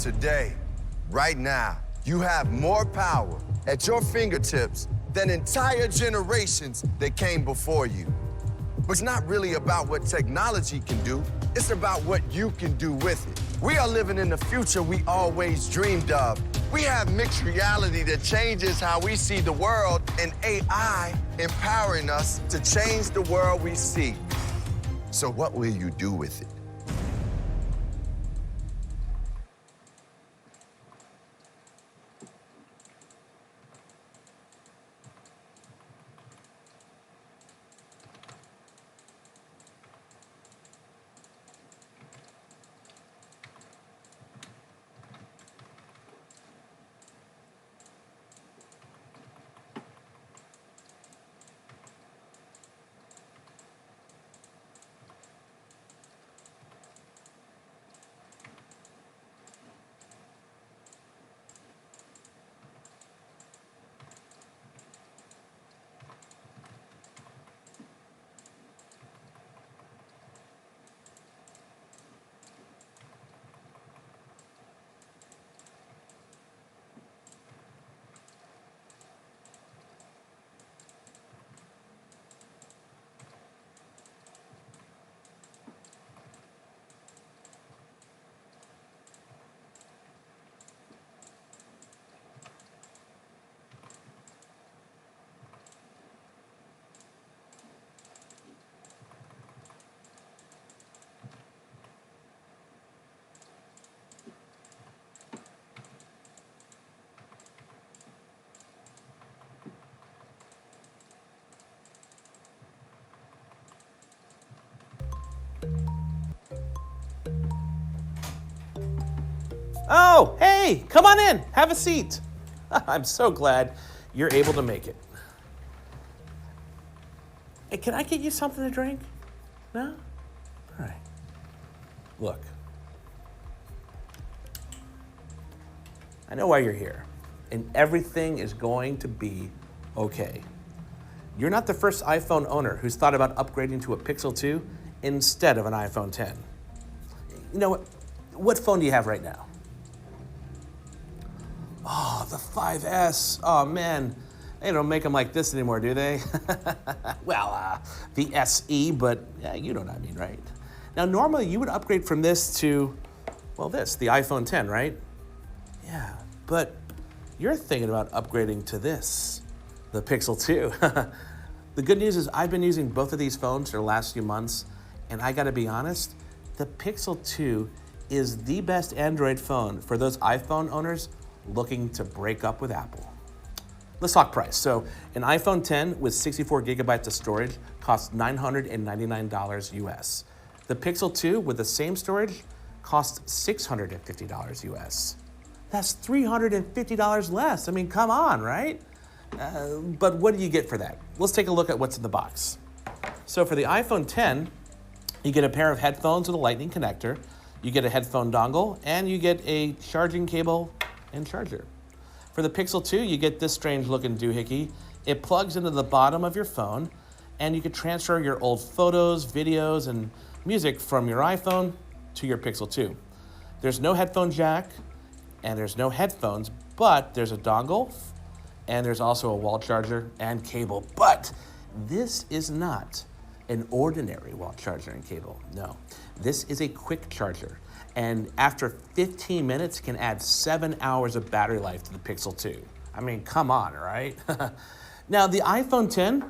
today, right now, you have more power at your fingertips than entire generations that came before you. But it's not really about what technology can do, it's about what you can do with it. We are living in the future we always dreamed of. We have mixed reality that changes how we see the world, and AI empowering us to change the world we see. So what will you do with it? Oh, hey, come on in, have a seat. I'm so glad you're able to make it. Hey, can I get you something to drink? No? All right. Look, I know why you're here, and everything is going to be okay. You're not the first iPhone owner who's thought about upgrading to a Pixel 2 instead of an iPhone 10. You know what phone do you have right now? Oh, the 5S. Oh, man. They don't make them like this anymore, do they? Well, the SE, but yeah, you know what I mean, right? Now, normally you would upgrade from this to, well, this, the iPhone 10, right? Yeah, but you're thinking about upgrading to this, the Pixel 2. The good news is I've been using both of these phones for the last few months, and I gotta be honest, the Pixel 2 is the best Android phone for those iPhone owners looking to break up with Apple. Let's talk price. So an iPhone 10 with 64 gigabytes of storage costs $999 US. The Pixel 2 with the same storage costs $650 US. That's $350 less. I mean, come on, right? But what do you get for that? Let's take a look at what's in the box. So for the iPhone 10, you get a pair of headphones with a lightning connector, you get a headphone dongle, and you get a charging cable and charger. For the Pixel 2, you get this strange looking doohickey. It plugs into the bottom of your phone, and you can transfer your old photos, videos, and music from your iPhone to your Pixel 2. There's no headphone jack, and there's no headphones, but there's a dongle, and there's also a wall charger and cable. But this is not an ordinary wall charger and cable. No, this is a quick charger. And after 15 minutes can add 7 hours of battery life to the Pixel 2. I mean, come on, right? Now, the iPhone 10,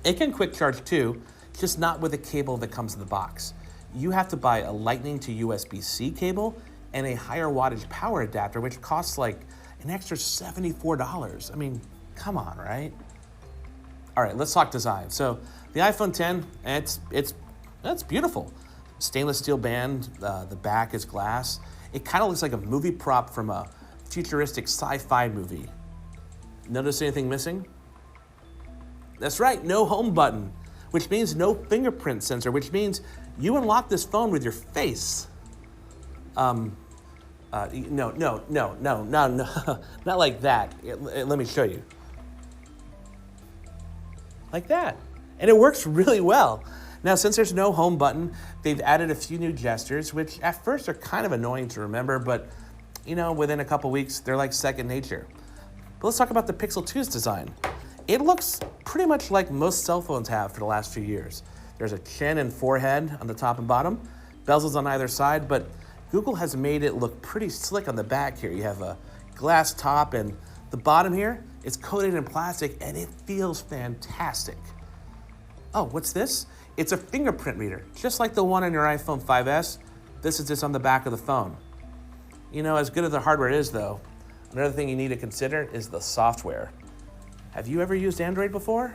it can quick charge too, just not with the cable that comes in the box. You have to buy a Lightning to USB-C cable and a higher wattage power adapter, which costs like an extra $74. I mean, come on, right? All right, let's talk design. So the iPhone 10, it's beautiful. Stainless steel band, the back is glass. It kind of looks like a movie prop from a futuristic sci-fi movie. Notice anything missing? That's right, no home button, which means no fingerprint sensor, which means you unlock this phone with your face. No, not like that. Let me show you. Like that. And it works really well. Now, since there's no home button, they've added a few new gestures, which at first are kind of annoying to remember, but You know, within a couple weeks, they're like second nature. But let's talk about the Pixel 2's design. It looks pretty much like most cell phones have for the last few years. There's a chin and forehead on the top and bottom, bezels on either side, but Google has made it look pretty slick on the back here. You have a glass top, and the bottom here is coated in plastic, and it feels fantastic. Oh, what's this? It's a fingerprint reader, just like the one on your iPhone 5S. This is just on the back of the phone. You know, as good as the hardware is, though, another thing you need to consider is the software. Have you ever used Android before?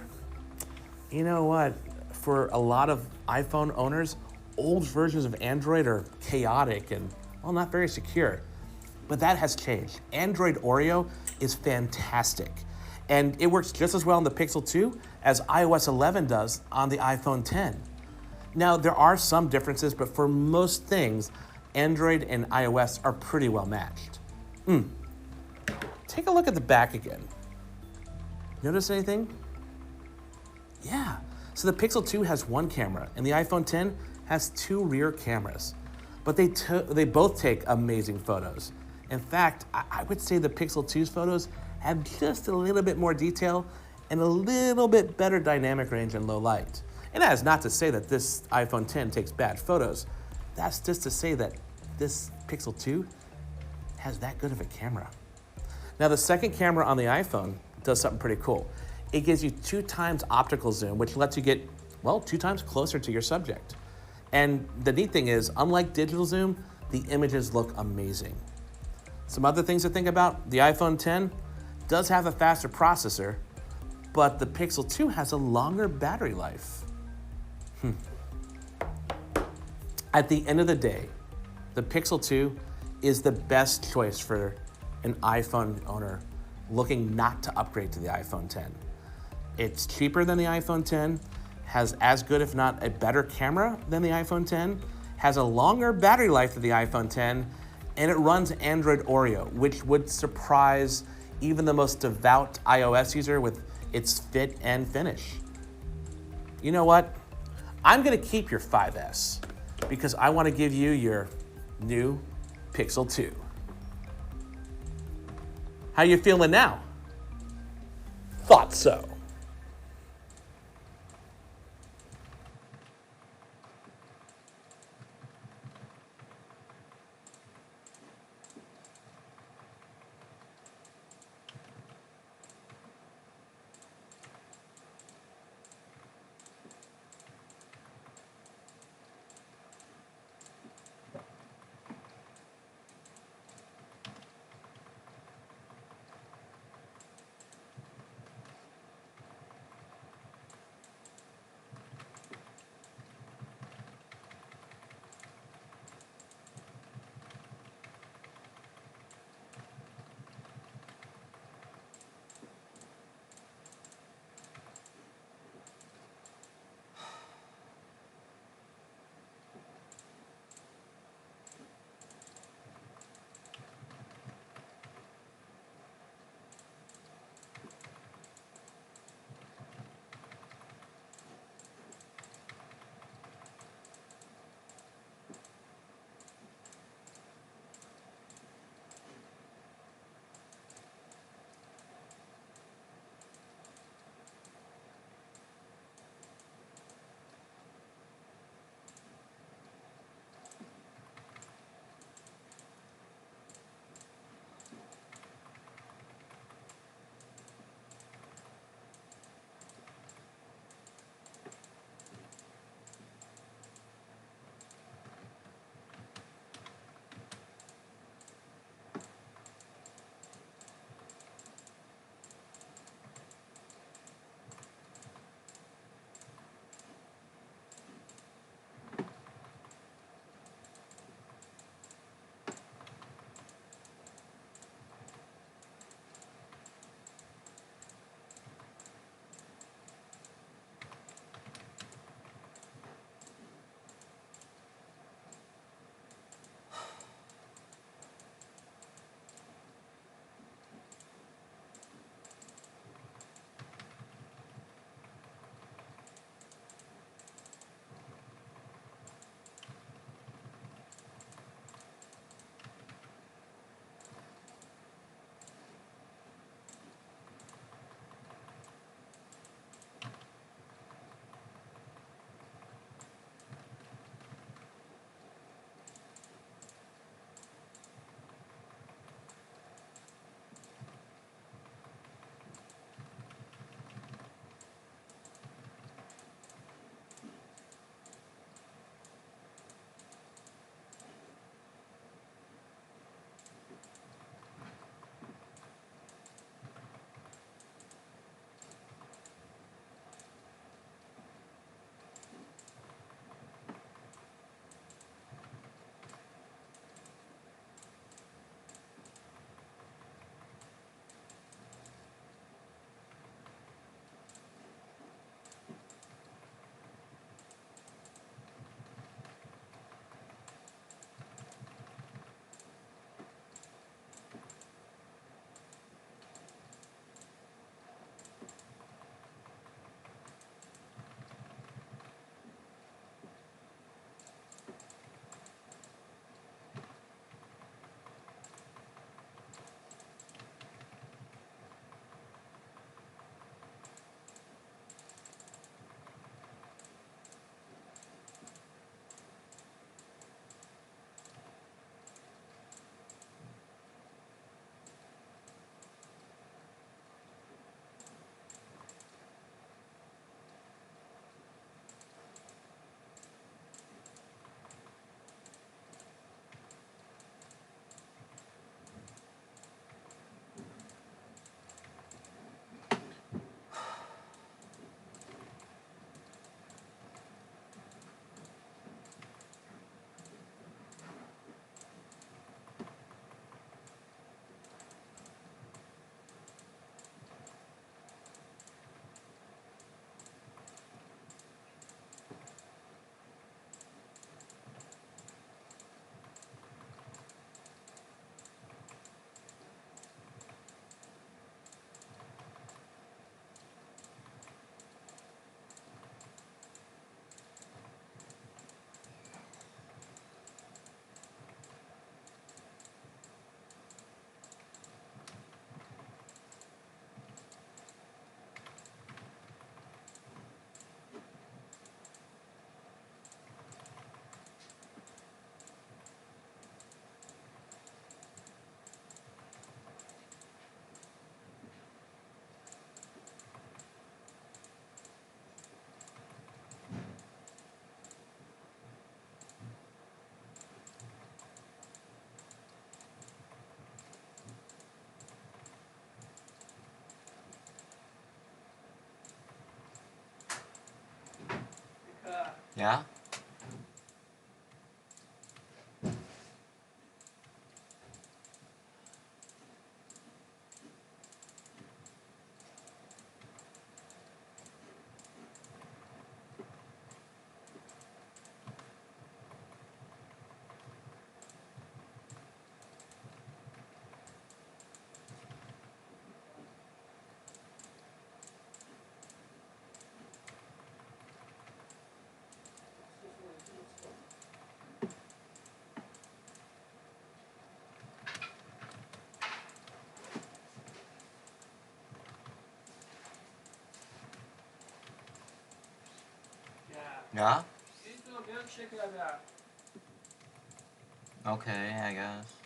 You know what? For a lot of iPhone owners, old versions of Android are chaotic and, well, not very secure. But that has changed. Android Oreo is fantastic. And it works just as well on the Pixel 2 as iOS 11 does on the iPhone 10. Now, there are some differences, but for most things, Android and iOS are pretty well matched. Take a look at the back again. Notice anything? Yeah. So the Pixel 2 has one camera, and the iPhone 10 has two rear cameras. But they both take amazing photos. In fact, I would say the Pixel 2's photos have just a little bit more detail and a little bit better dynamic range in low light. And that is not to say that this iPhone 10 takes bad photos. That's just to say that this Pixel 2 has that good of a camera. Now, the second camera on the iPhone does something pretty cool. It gives you 2 times optical zoom, which lets you get, well, 2 times closer to your subject. And the neat thing is, unlike digital zoom, the images look amazing. Some other things to think about, the iPhone 10 does have a faster processor, but the Pixel 2 has a longer battery life. At the end of the day, the Pixel 2 is the best choice for an iPhone owner looking not to upgrade to the iPhone 10. It's cheaper than the iPhone 10, has as good if not a better camera than the iPhone 10, has a longer battery life than the iPhone 10, and it runs Android Oreo, which would surprise even the most devout iOS user with its fit and finish. You know what? I'm gonna keep your 5S because I wanna give you your new Pixel 2. How you feeling now? Thought so. Yeah? Yeah? Okay, I guess.